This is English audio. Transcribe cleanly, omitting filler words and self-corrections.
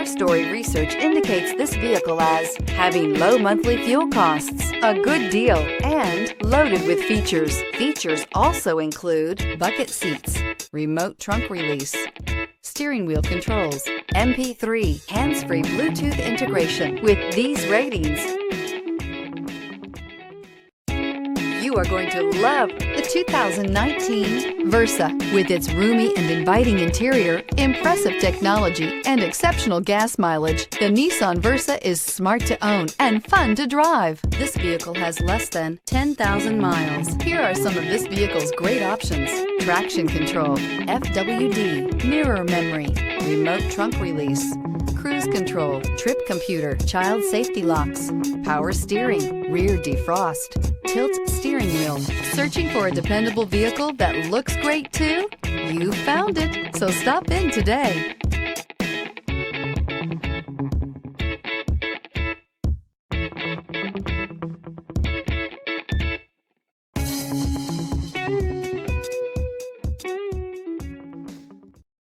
Car Story research indicates this vehicle as having low monthly fuel costs, a good deal, and loaded with features. Features also include bucket seats, remote trunk release, steering wheel controls, MP3, hands-free Bluetooth integration. With these ratings, you are going to love the 2019 Versa. With its roomy and inviting interior, impressive technology, and exceptional gas mileage, the Nissan Versa is smart to own and fun to drive. This vehicle has less than 10,000 miles. Here are some of this vehicle's great options: traction control, FWD, mirror memory, remote trunk release, cruise control, trip computer, child safety locks, power steering, rear defrost, tilt steering wheel. Searching for a dependable vehicle that looks great too? You found it, so stop in today.